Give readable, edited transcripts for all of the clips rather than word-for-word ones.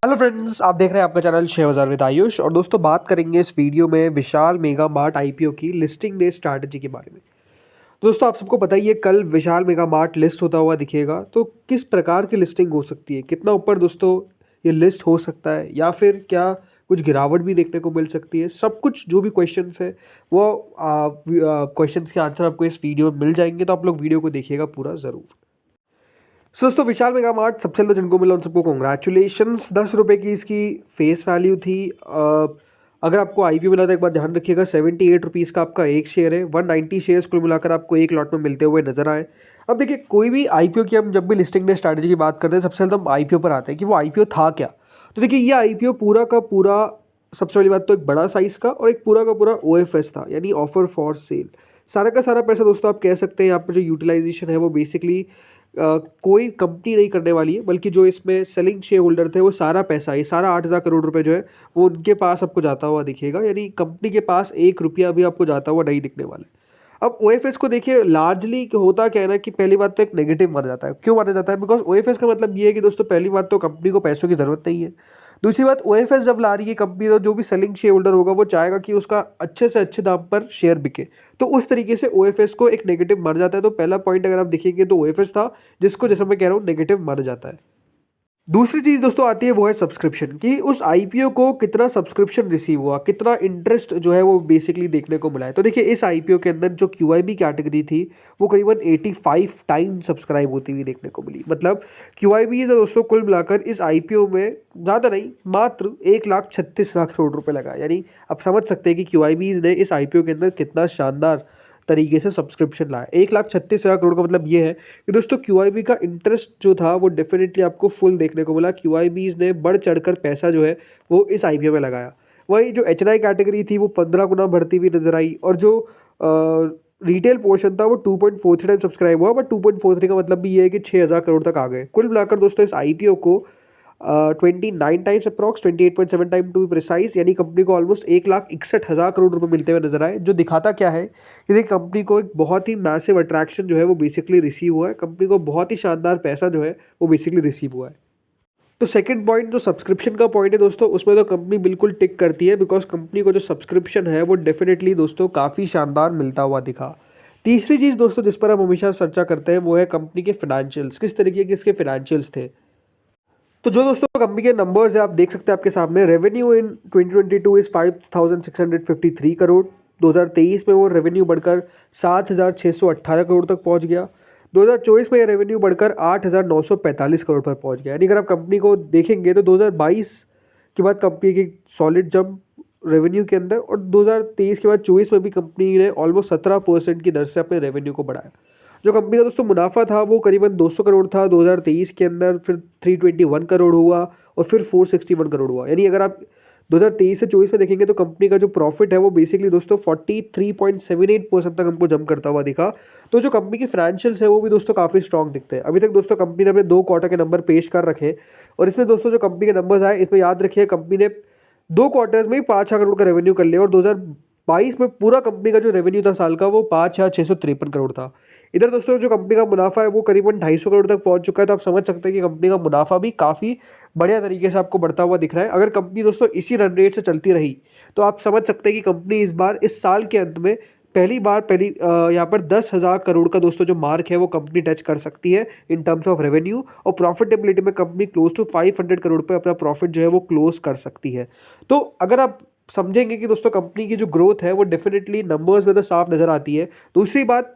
Hello friends, आप देख रहे हैं आपका चैनल 6000 विद आयुष। और दोस्तों, बात करेंगे इस वीडियो में विशाल मेगा मार्ट आईपीओ की लिस्टिंग डे स्ट्रैटेजी के बारे में। दोस्तों, आप सबको पता ही है कल विशाल मेगा मार्ट लिस्ट होता हुआ दिखेगा। तो किस प्रकार की लिस्टिंग हो सकती है, कितना ऊपर दोस्तों ये लिस्ट हो सकता है, या फिर क्या कुछ गिरावट भी देखने को मिल सकती है, सब कुछ जो भी क्वेश्चंस है वो क्वेश्चंस के आंसर आपको इस वीडियो में मिल जाएंगे। तो आप लोग वीडियो को देखिएगा पूरा ज़रूर। दोस्तों, विशाल मेगा मार्ट सबसे पहले जिनको मिला उन सबको कॉन्ग्रेचुलेशंस। 10 रुपये की इसकी फेस वैल्यू थी। अगर आपको आईपीओ मिला तो एक बात ध्यान रखिएगा, 78 रुपीज़ का आपका एक शेयर है। 190 शेयर्स कुल मिलाकर आपको एक लॉट में मिलते हुए नजर आए। अब देखिए, कोई भी आईपीओ की हम जब भी लिस्टिंग डे स्ट्रैटेजी की बात करते हैं, सबसे पहले तो हम आईपीओ पर आते हैं कि वो आईपीओ था क्या। तो देखिए, ये आईपीओ पूरा का पूरा, सबसे पहली बात तो एक बड़ा साइज़ का और एक पूरा का पूरा ओएफएस था, यानी ऑफर फॉर सेल। सारा का सारा पैसा दोस्तों आप कह सकते हैं यहाँ पर जो यूटिलाइजेशन है वो बेसिकली कोई कंपनी नहीं करने वाली है, बल्कि जो इसमें सेलिंग शेयर होल्डर थे वो सारा पैसा, ये सारा 8,000 करोड़ रुपए जो है वो उनके पास आपको जाता हुआ दिखेगा। यानी कंपनी के पास 1 रुपया भी आपको जाता हुआ नहीं दिखने वाला है। अब ओएफएस को देखिए, लार्जली होता क्या है ना कि पहली बात तो एक नेगेटिव माना जाता है। क्यों माना जाता है? बिकॉज ओएफएस का मतलब ये है कि दोस्तों, पहली बात तो कंपनी को पैसों की ज़रूरत नहीं है। दूसरी बात, ओएफएस जब ला रही है कंपनी, तो जो भी सेलिंग शेयर होल्डर होगा वो चाहेगा कि उसका अच्छे से अच्छे दाम पर शेयर बिके। तो उस तरीके से ओएफएस को एक नेगेटिव माना जाता है। तो पहला पॉइंट अगर आप देखेंगे तो ओएफएस था, जिसको जैसे मैं कह रहा हूँ नेगेटिव माना जाता है। दूसरी चीज़ दोस्तों आती है, वो है सब्सक्रिप्शन की। उस आईपीओ को कितना सब्सक्रिप्शन रिसीव हुआ, कितना इंटरेस्ट जो है वो बेसिकली देखने को मिला है। तो देखिए, इस आईपीओ के अंदर जो क्यूआईबी कैटेगरी थी वो करीबन 85 टाइम सब्सक्राइब होती हुई देखने को मिली। मतलब क्यूआईबी दोस्तों कुल मिलाकर इस आईपीओ में ज़्यादा नहीं, मात्र 1,36,00,000 करोड़ रुपए लगा। यानी आप समझ सकते हैं कि क्यूआईबी ने इस आईपीओ के अंदर कितना शानदार तरीके से सब्सक्रिप्शन लाया। 1,36,000 करोड़ का मतलब ये है कि दोस्तों, क्यूआईबी का इंटरेस्ट जो था वो डेफिनेटली आपको फुल देखने को मिला। क्यूआईबीज ने बढ़ चढ़कर पैसा जो है वो इस आईपीओ में लगाया। वहीं जो एचएनआई कैटेगरी थी वो 15 गुना बढ़ती हुई नजर आई, और जो रिटेल पोर्शन था वो 2.43 टाइम सब्सक्राइब हुआ। बट 2.43 का मतलब भी ये है कि 6,000 करोड़ तक आ गए। कुल मिलाकर दोस्तों इस आईपीओ को 29 times approx, 28.7 time to be precise, यानी कंपनी को ऑलमोस्ट 1,61,000 करोड़ रुपए मिलते हुए नजर आए। जो दिखाता क्या है कि देखिए, कंपनी को एक बहुत ही मैसिव अट्रैक्शन जो है वो बेसिकली रिसीव हुआ है। कंपनी को बहुत ही शानदार पैसा जो है वो बेसिकली रिसीव हुआ है। तो सेकंड पॉइंट जो सब्सक्रिप्शन का पॉइंट है दोस्तों, उसमें तो कंपनी बिल्कुल टिक करती है, बिकॉज कंपनी को जो सब्सक्रिप्शन है वो डेफिनेटली दोस्तों काफ़ी शानदार मिलता हुआ दिखा। तीसरी चीज़ दोस्तों जिस पर हम हमेशा चर्चा करते हैं वो है कंपनी के फाइनेंशियल्स। किस तरीके के इसके फाइनेंशियल्स थे। तो जो दोस्तों कंपनी के नंबर्स है आप देख सकते हैं आपके सामने। Revenue in 2022 is 5,653 crore. 2023 में वो रेवेन्यू बढ़कर 7,618 करोड़ तक पहुंच गया। 2024 में ये रेवेन्यू बढ़कर 8,945 करोड़ पर पहुंच गया। यानी अगर आप कंपनी को देखेंगे तो 2022 के बाद कंपनी की सॉलिड जंप रेवेन्यू के अंदर, और 2023 के बाद 24 में भी कंपनी ने ऑलमोस्ट 17% की दर से अपने रेवेन्यू को बढ़ाया। जो कंपनी का दोस्तों मुनाफा था वो करीबन 200 करोड़ था 2023 के अंदर, फिर 321 करोड़ हुआ, और फिर 461 करोड़ हुआ। यानी अगर आप 2023 से 24 में देखेंगे तो कंपनी का जो प्रॉफिट है वो बेसिकली दोस्तों 43.78% तक हमको जंप करता हुआ दिखा। तो जो कंपनी के फाइनेंशियल्स है वो भी दोस्तों काफ़ी स्ट्रॉन्ग दिखते हैं। अभी तक दोस्तों कंपनी ने अपने 2 क्वार्टर के नंबर पेश कर रखे, और इसमें दोस्तों जो कंपनी के नंबर्स आए, इसमें याद रखिए कंपनी ने 2 क्वार्टर्स में ही 5,000 करोड़ का रेवेन्यू कर लिया, और 2022 में पूरा कंपनी का जो रेवेन्यू था साल का वो 5,653 करोड़ था। इधर दोस्तों जो कंपनी का मुनाफा है वो करीबन 250 करोड़ तक पहुंच चुका है। तो आप समझ सकते हैं कि कंपनी का मुनाफा भी काफ़ी बढ़िया तरीके से आपको बढ़ता हुआ दिख रहा है। अगर कंपनी दोस्तों इसी रन रेट से चलती रही तो आप समझ सकते हैं कि कंपनी इस बार, इस साल के अंत में पहली यहाँ पर 10,000 करोड़ का दोस्तों जो मार्क है वो कंपनी टच कर सकती है इन टर्म्स ऑफ रेवेन्यू। और प्रॉफिटेबिलिटी में कंपनी क्लोज टू 500 करोड़ पे अपना प्रॉफिट जो है वो क्लोज कर सकती है। तो अगर आप समझेंगे कि दोस्तों कंपनी की जो ग्रोथ है वो डेफिनेटली नंबर्स में तो साफ नजर आती है। दूसरी बात,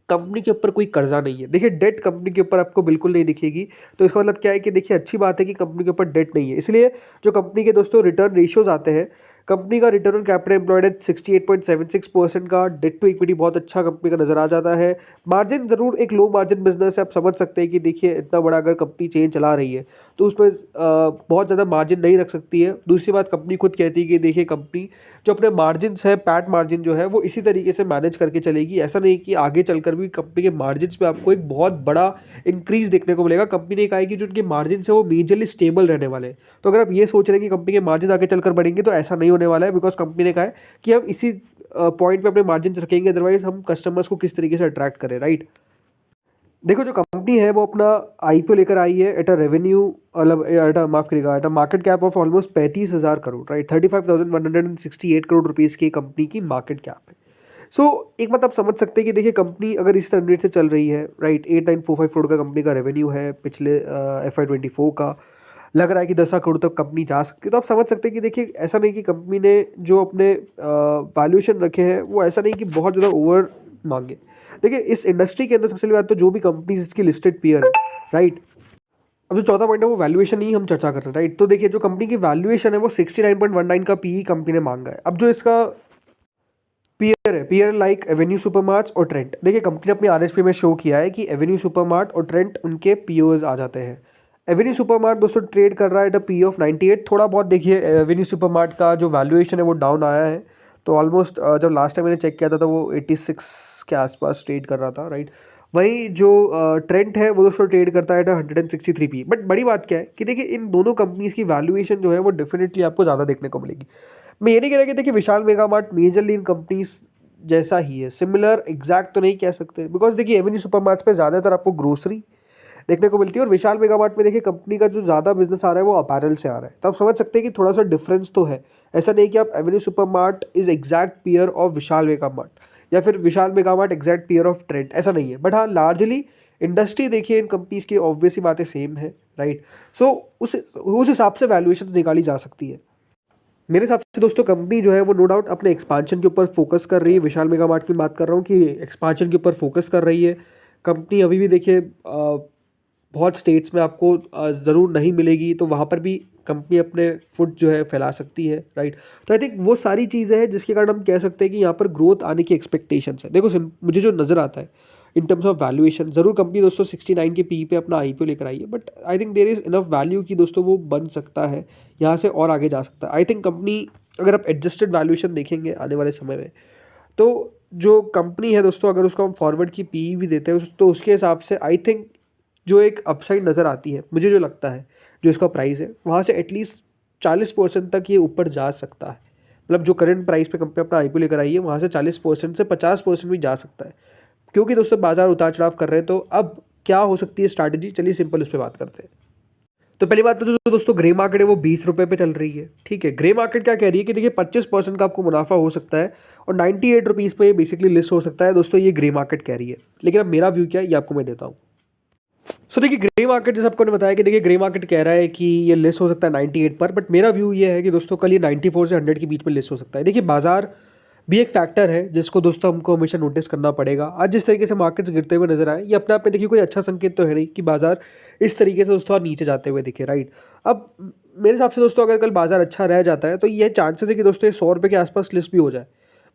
कंपनी के ऊपर कोई कर्जा नहीं है। देखिए, डेट कंपनी के ऊपर आपको बिल्कुल नहीं दिखेगी। तो इसका मतलब क्या है कि देखिए, अच्छी बात है कि कंपनी के ऊपर डेट नहीं है। इसलिए जो कंपनी के दोस्तों रिटर्न रेशियोज आते हैं, कंपनी का रिटर्न ऑन कैपिटल एम्प्लॉयड है 68.76% का। डेट टू इक्विटी बहुत अच्छा कंपनी का नजर आ जाता है। मार्जिन जरूर एक लो मार्जिन बिजनेस है। आप समझ सकते हैं कि देखिए, इतना बड़ा अगर कंपनी चेन चला रही है तो उसमें बहुत ज़्यादा मार्जिन नहीं रख सकती है। दूसरी बात, कंपनी खुद कहती है कि देखिए, कंपनी जो अपने मार्जिन है, पैट मार्जिन जो है वो इसी तरीके से मैनेज करके चलेगी। ऐसा नहीं कि आगे चलकर भी कंपनी के मार्जिन में आपको एक बहुत बड़ा इंक्रीज देखने को मिलेगा। कंपनी ने कहा है कि जो उनके मार्जिन है वो मेजरली स्टेबल रहने वाले हैं। तो अगर आप ये सोच रहे हैं कि कंपनी के मार्जिन आगे चलकर बढ़ेंगे, तो ऐसा नहीं होने वाला है। बिकॉज कंपनी ने कहा है कि हम इसी पॉइंट पे अपने मार्जिन रखेंगे, अदरवाइज हम कस्टमर्स को किस तरीके से अट्रैक्ट करें, राइट। देखो जो कंपनी है वो अपना आईपीओ लेकर आई है एट अ रेवेन्यू, मतलब एट अ माफ करिएगा, at a market cap of almost 35,000 crore, right. 35,168 crore rupees की कंपनी की मार्केट कैप है। सो एक बात आप समझ सकते हैं कि देखिए कंपनी अगर इस रन रेट से चल रही है, राइट, 8945 करोड़ का कंपनी का रेवेन्यू है पिछले FY 24 का, लग रहा है कि 10 करोड़ तक कंपनी जा सकती है। तो आप समझ सकते हैं कि देखिए ऐसा नहीं कि कंपनी ने जो अपने वैल्यूएशन रखे हैं वो ऐसा नहीं कि बहुत ज़्यादा ओवर मांगे। देखिए इस इंडस्ट्री के अंदर सबसे पहली बात तो जो भी कंपनीज इसकी लिस्टेड पीयर है, राइट। अब जो चौथा पॉइंट है वो वैल्यूएशन ही हम चर्चा कर रहे हैं, राइट। तो देखिए जो कंपनी की वैल्यूएशन है वो 69.19 का पीई कंपनी ने मांगा है। अब जो इसका पीयर है, पीयर लाइक एवेन्यू सुपरमार्ट्स और ट्रेंट, देखिए कंपनी ने अपनी आरएसपी में शो किया है कि एवेन्यू सुपरमार्ट और ट्रेंट उनके पीओज आ जाते हैं। एवेन्यू सुपरमार्ट दोस्तों ट्रेड कर रहा है एट अ पी ऑफ 98। थोड़ा बहुत देखिए एवेन्यू सुपरमार्ट का जो वैल्यूएशन है वो डाउन आया है। तो ऑलमोस्ट जब लास्ट टाइम मैंने चेक किया था तो वो 86 के आसपास ट्रेड कर रहा था, राइट। वहीं जो ट्रेंट है वो दोस्तों ट्रेड करता है एट 163 पी। बट बड़ी बात क्या है कि देखिए इन दोनों कंपनीज की वैल्यूएशन जो है वो डेफिनेटली आपको ज़्यादा देखने को मिलेगी। मैं ये नहीं कह रहा कि देखिए विशाल मेगा मार्ट मेजरली इन कंपनीज जैसा ही है, सिमिलर एग्जैक्ट तो नहीं कह सकते, बिकॉज देखिए एवेन्यू सुपरमार्ट्स पे ज़्यादातर आपको ग्रोसरी देखने को मिलती है और विशाल मेगा मार्ट में देखिए कंपनी का जो ज़्यादा बिजनेस आ रहा है वो अपैरल से आ रहा है। तो आप समझ सकते हैं कि थोड़ा सा डिफरेंस तो है। ऐसा नहीं कि आप Avenue Supermart is exact peer of Vishal Mega Mart या फिर Vishal Mega Mart exact peer of Trent, ऐसा नहीं है। बट हाँ लार्जली इंडस्ट्री देखिए इन कंपनीज की ऑब्वियसली बातें सेम है, राइट। सो उस हिसाब से वैल्यूएशन निकाली जा सकती है। मेरे हिसाब से दोस्तों कंपनी जो है वो नो डाउट अपने एक्सपांशन के ऊपर फोकस कर रही है। विशाल मेगा मार्ट की बात कर रहा हूँ कि एक्सपांशन के ऊपर फोकस कर रही है कंपनी। अभी भी देखिए बहुत स्टेट्स में आपको ज़रूर नहीं मिलेगी, तो वहाँ पर भी कंपनी अपने फुट जो है फैला सकती है, राइट। तो आई थिंक वो सारी चीज़ें हैं जिसके कारण हम कह सकते हैं कि यहाँ पर ग्रोथ आने की एक्सपेक्टेशंस है। देखो मुझे जो नज़र आता है इन टर्म्स ऑफ वैल्यूएशन, ज़रूर कंपनी दोस्तों 69 के पी पे अपना आईपीओ लेकर आई है, but I think there is enough value कि दोस्तों वो बन सकता है, यहाँ से और आगे जा सकता है। आई थिंक कंपनी अगर आप एडजस्टेड वैल्यूएशन देखेंगे आने वाले समय में, तो जो कंपनी है दोस्तों अगर उसको हम फॉरवर्ड की पी भी देते हैं तो उसके हिसाब से आई थिंक जो एक अपसाइड नज़र आती है, मुझे जो लगता है जो इसका प्राइस है वहाँ से एटलीस्ट 40% तक ये ऊपर जा सकता है। मतलब जो करंट प्राइस पे कंपनी अपना आईपीओ लेकर आई है वहाँ से 40% से 50% भी जा सकता है, क्योंकि दोस्तों बाजार उतार चढ़ाव कर रहे हैं। तो अब क्या हो सकती है स्ट्रैटेजी, चलिए सिंपल उस पर बात करते हैं। तो पहली बात तो जो दोस्तों ग्रे मार्केट है वो 20 रुपये पे चल रही है, ठीक है। ग्रे मार्केट क्या कह रही है कि देखिए 25% का आपको मुनाफा हो सकता है और 98 रुपीज़ पे बेसिकली लिस्ट हो सकता है दोस्तों, ये ग्रे मार्केट कह रही है। लेकिन अब मेरा व्यू क्या है ये आपको मैं देता हूँ। सो देखिए ग्रे मार्केट जैसे आपको ने बताया कि देखिए ग्रे मार्केट कह रहा है कि ये लिस्ट हो सकता है 98 पर, बट मेरा व्यू ये है कि दोस्तों कल ये 94 से 100 के बीच में लिस्ट हो सकता है। देखिए बाजार भी एक फैक्टर है जिसको दोस्तों हमको हमेशा नोटिस करना पड़ेगा। आज जिस तरीके से मार्केट्स गिरते हुए नजर आए ये अपने आप में देखिए कोई अच्छा संकेत तो है नहीं कि बाजार इस तरीके से दोस्तों आज नीचे जाते हुए दिखे, राइट। अब मेरे हिसाब से दोस्तों अगर कल बाजार अच्छा रह जाता है तो ये चांसेस है कि दोस्तों ये 100 रुपये के आसपास लिस्ट भी हो जाए।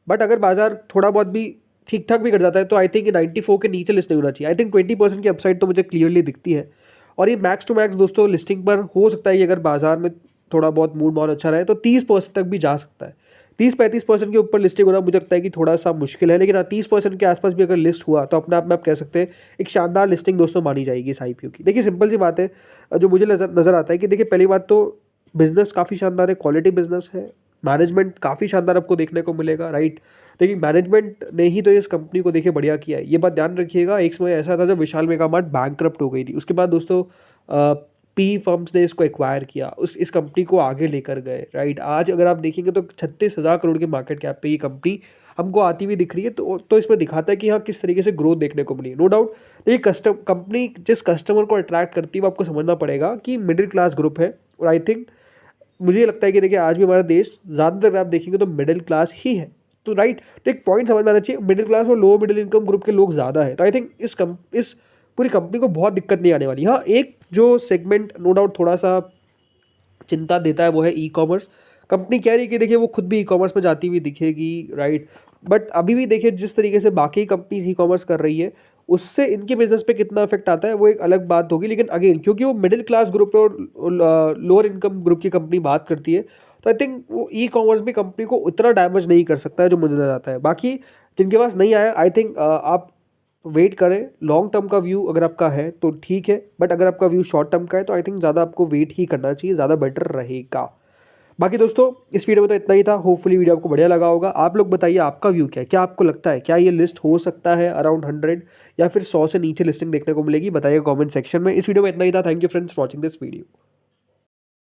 बट अगर बाजार थोड़ा बहुत भी ठीक ठाक भी कर जाता है तो आई थिंक 94 के नीचे लिस्ट नहीं होना चाहिए। आई थिंक 20% की अपसाइड तो मुझे क्लियरली दिखती है और ये मैक्स टू मैक्स दोस्तों लिस्टिंग पर हो सकता है कि अगर बाजार में थोड़ा बहुत मूड माहौल अच्छा रहे तो 30% तक भी जा सकता है। 30-35% के ऊपर लिस्टिंग होना मुझे लगता है कि थोड़ा सा मुश्किल है, लेकिन हाँ 30% के आसपास भी अगर लिस्ट हुआ तो अपने आप में आप कह सकते हैं एक शानदार लिस्टिंग दोस्तों मानी जाएगी इस आईपीओ की। देखिए सिंपल सी बात है जो मुझे नज़र आता है कि देखिए पहली बात तो बिजनेस काफ़ी शानदार है, क्वालिटी बिजनेस है, मैनेजमेंट काफ़ी शानदार आपको देखने को मिलेगा, राइट। देखिए मैनेजमेंट ने ही तो इस कंपनी को देखिए बढ़िया किया है। ये बात ध्यान रखिएगा, एक समय ऐसा था जब विशाल मेगा मार्ट बैंकक्रप्ट हो गई थी, उसके बाद दोस्तों पी फर्म्स ने इसको एक्वायर किया, इस कंपनी को आगे लेकर गए, राइट। आज अगर आप देखेंगे तो 36,000 करोड़ के मार्केट कैप पे ये कंपनी हमको आती हुई दिख रही है। तो इसमें दिखाता है कि हाँ किस तरीके से ग्रोथ देखने को मिली, नो डाउट। देखिए कंपनी जिस कस्टमर को अट्रैक्ट करती है वो आपको समझना पड़ेगा कि मिडिल क्लास ग्रुप है। और आई थिंक मुझे लगता है कि देखिए आज भी हमारा देश ज़्यादातर आप देखेंगे तो मिडिल क्लास ही है, तो राइट। तो एक पॉइंट समझ में आना चाहिए, मिडिल क्लास और लोअर मिडिल इनकम ग्रुप के लोग ज़्यादा है। तो आई थिंक इस पूरी कंपनी को बहुत दिक्कत नहीं आने वाली। हाँ एक जो सेगमेंट नो डाउट थोड़ा सा चिंता देता है वो है ई कॉमर्स। कंपनी कह रही है कि देखिए वो खुद भी ई कॉमर्स में जाती हुई दिखेगी, राइट। बट अभी भी देखिए जिस तरीके से बाकी कंपनीज ई कॉमर्स कर रही है उससे इनके बिजनेस पे कितना इफेक्ट आता है वो एक अलग बात होगी। लेकिन अगेन क्योंकि वो मिडिल क्लास ग्रुप है और लोअर इनकम ग्रुप की कंपनी बात करती है, तो आई थिंक वो ई कॉमर्स भी कंपनी को उतना डैमेज नहीं कर सकता है जो मुझे नजर आता है। बाकी जिनके पास नहीं आया आई थिंक आप वेट करें। लॉन्ग टर्म का व्यू अगर आपका है तो ठीक है, बट अगर आपका व्यू शॉर्ट टर्म का है तो आई थिंक ज़्यादा आपको वेट ही करना चाहिए, ज़्यादा बेटर रहेगा। बाकी दोस्तों इस वीडियो में तो इतना ही था। होपफुली वीडियो आपको बढ़िया लगा होगा। आप लोग बताइए आपका व्यू क्या है, क्या आपको लगता है क्या ये लिस्ट हो सकता है अराउंड 100 या फिर 100 से नीचे लिस्टिंग देखने को मिलेगी? बताइए कमेंट सेक्शन में। इस वीडियो में इतना ही था। Thank you friends for watching this video.